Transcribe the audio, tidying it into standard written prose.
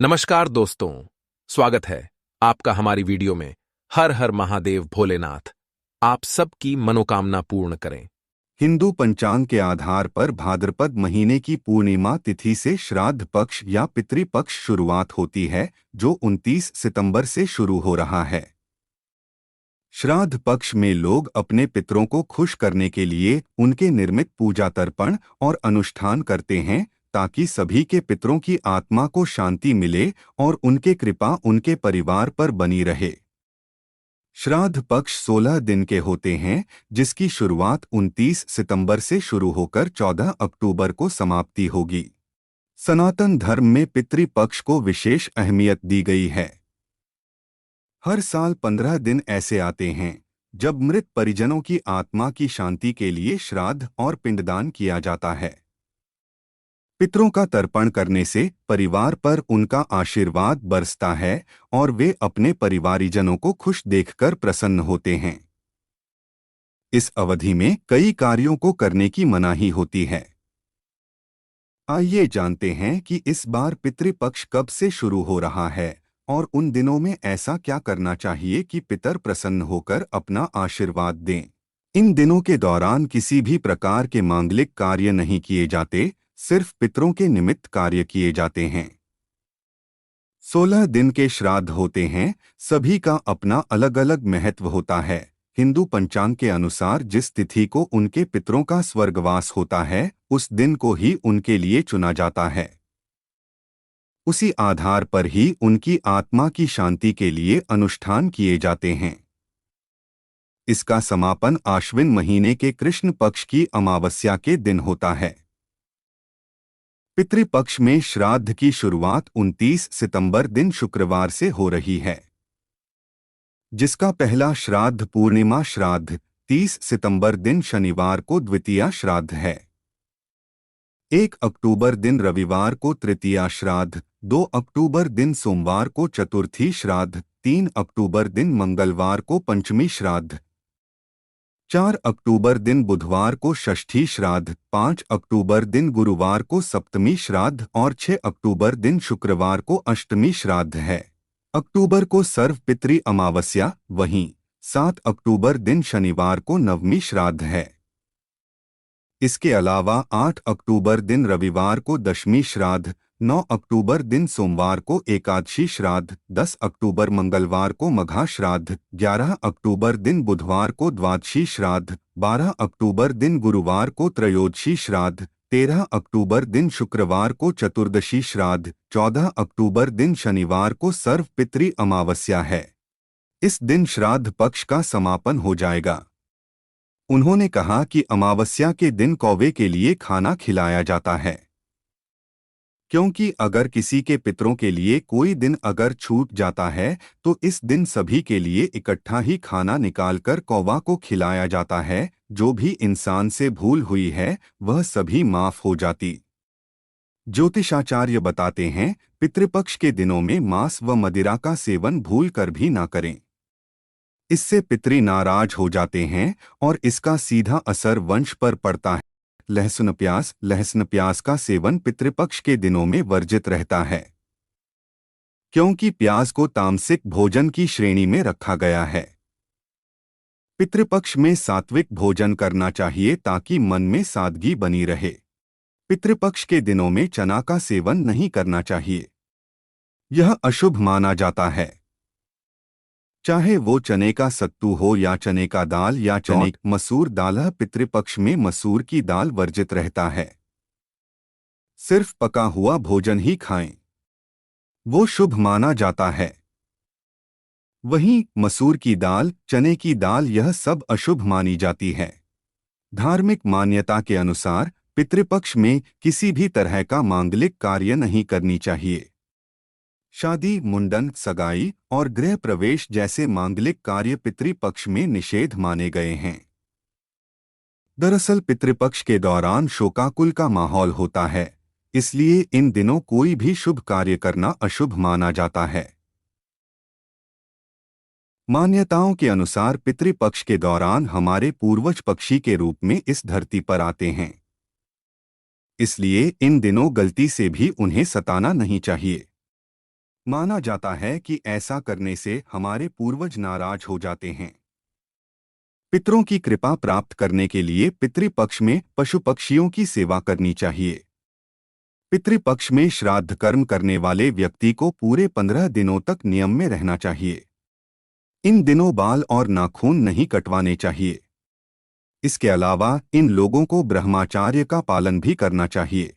नमस्कार दोस्तों, स्वागत है आपका हमारी वीडियो में। हर हर महादेव भोलेनाथ आप सबकी मनोकामना पूर्ण करें। हिंदू पंचांग के आधार पर भाद्रपद महीने की पूर्णिमा तिथि से श्राद्ध पक्ष या पितृपक्ष शुरुआत होती है, जो 29 सितंबर से शुरू हो रहा है। श्राद्ध पक्ष में लोग अपने पितरों को खुश करने के लिए उनके निर्मित पूजा तर्पण और अनुष्ठान करते हैं, ताकि सभी के पितरों की आत्मा को शांति मिले और उनके कृपा उनके परिवार पर बनी रहे। श्राद्ध पक्ष 16 दिन के होते हैं, जिसकी शुरुआत 29 सितंबर से शुरू होकर 14 अक्टूबर को समाप्ति होगी। सनातन धर्म में पितृपक्ष को विशेष अहमियत दी गई है। हर साल 15 दिन ऐसे आते हैं जब मृत परिजनों की आत्मा की शांति के लिए श्राद्ध और पिंडदान किया जाता है। पितरों का तर्पण करने से परिवार पर उनका आशीर्वाद बरसता है और वे अपने परिवारीजनों को खुश देखकर प्रसन्न होते हैं। इस अवधि में कई कार्यों को करने की मनाही होती है। आइए जानते हैं कि इस बार पितृपक्ष कब से शुरू हो रहा है और उन दिनों में ऐसा क्या करना चाहिए कि पितर प्रसन्न होकर अपना आशीर्वाद दें। इन दिनों के दौरान किसी भी प्रकार के मांगलिक कार्य नहीं किए जाते, सिर्फ पितरों के निमित्त कार्य किए जाते हैं। 16 दिन के श्राद्ध होते हैं, सभी का अपना अलग अलग महत्व होता है। हिंदू पंचांग के अनुसार जिस तिथि को उनके पितरों का स्वर्गवास होता है, उस दिन को ही उनके लिए चुना जाता है। उसी आधार पर ही उनकी आत्मा की शांति के लिए अनुष्ठान किए जाते हैं। इसका समापन आश्विन महीने के कृष्ण पक्ष की अमावस्या के दिन होता है। पितृपक्ष में श्राद्ध की शुरुआत 29 सितंबर दिन शुक्रवार से हो रही है, जिसका पहला श्राद्ध पूर्णिमा श्राद्ध 30 सितंबर दिन शनिवार को द्वितीया श्राद्ध है। 1 अक्टूबर दिन रविवार को तृतीया श्राद्ध, 2 अक्टूबर दिन सोमवार को चतुर्थी श्राद्ध, 3 अक्टूबर दिन मंगलवार को पंचमी श्राद्ध, 4 अक्टूबर दिन बुधवार को षष्ठी श्राद्ध, 5 अक्टूबर दिन गुरुवार को सप्तमी श्राद्ध और 6 अक्टूबर दिन शुक्रवार को अष्टमी श्राद्ध है। अक्टूबर को सर्व पितृ अमावस्या, वहीं 7 अक्टूबर दिन शनिवार को नवमी श्राद्ध है। इसके अलावा 8 अक्टूबर दिन रविवार को दशमी श्राद्ध, 9 अक्टूबर दिन सोमवार को एकादशी श्राद्ध, 10 अक्टूबर मंगलवार को मघा श्राद्ध, 11 अक्टूबर दिन बुधवार को द्वादशी श्राद्ध, 12 अक्टूबर दिन गुरुवार को त्रयोदशी श्राद्ध, 13 अक्टूबर दिन शुक्रवार को चतुर्दशी श्राद्ध, 14 अक्टूबर दिन शनिवार को सर्व पितृ अमावस्या है। इस दिन श्राद्ध पक्ष का समापन हो जाएगा। उन्होंने कहा कि अमावस्या के दिन कौवे के लिए खाना खिलाया जाता है, क्योंकि अगर किसी के पितरों के लिए कोई दिन अगर छूट जाता है तो इस दिन सभी के लिए इकट्ठा ही खाना निकालकर कौवा को खिलाया जाता है। जो भी इंसान से भूल हुई है वह सभी माफ हो जाती। ज्योतिषाचार्य बताते हैं, पितृपक्ष के दिनों में मांस व मदिरा का सेवन भूल कर भी ना करें। इससे पितृ नाराज हो जाते हैं और इसका सीधा असर वंश पर पड़ता है। लहसुन प्याज का सेवन पितृपक्ष के दिनों में वर्जित रहता है, क्योंकि प्याज को तामसिक भोजन की श्रेणी में रखा गया है। पितृपक्ष में सात्विक भोजन करना चाहिए ताकि मन में सादगी बनी रहे। पितृपक्ष के दिनों में चना का सेवन नहीं करना चाहिए, यह अशुभ माना जाता है। चाहे वो चने का सत्तू हो या चने का दाल या चने मसूर दाल, पितृपक्ष में मसूर की दाल वर्जित रहता है। सिर्फ पका हुआ भोजन ही खाएं, वो शुभ माना जाता है। वहीं मसूर की दाल, चने की दाल, यह सब अशुभ मानी जाती है। धार्मिक मान्यता के अनुसार पितृपक्ष में किसी भी तरह का मांगलिक कार्य नहीं करनी चाहिए। शादी, मुंडन, सगाई और गृह प्रवेश जैसे मांगलिक कार्य पितृपक्ष में निषेध माने गए हैं। दरअसल पितृपक्ष के दौरान शोकाकुल का माहौल होता है, इसलिए इन दिनों कोई भी शुभ कार्य करना अशुभ माना जाता है। मान्यताओं के अनुसार पितृपक्ष के दौरान हमारे पूर्वज पक्षी के रूप में इस धरती पर आते हैं, इसलिए इन दिनों गलती से भी उन्हें सताना नहीं चाहिए। माना जाता है कि ऐसा करने से हमारे पूर्वज नाराज हो जाते हैं। पितरों की कृपा प्राप्त करने के लिए पितृपक्ष में पशु पक्षियों की सेवा करनी चाहिए। पितृपक्ष में श्राद्ध कर्म करने वाले व्यक्ति को पूरे 15 दिनों तक नियम में रहना चाहिए। इन दिनों बाल और नाखून नहीं कटवाने चाहिए। इसके अलावा इन लोगों को ब्रह्मचर्य का पालन भी करना चाहिए।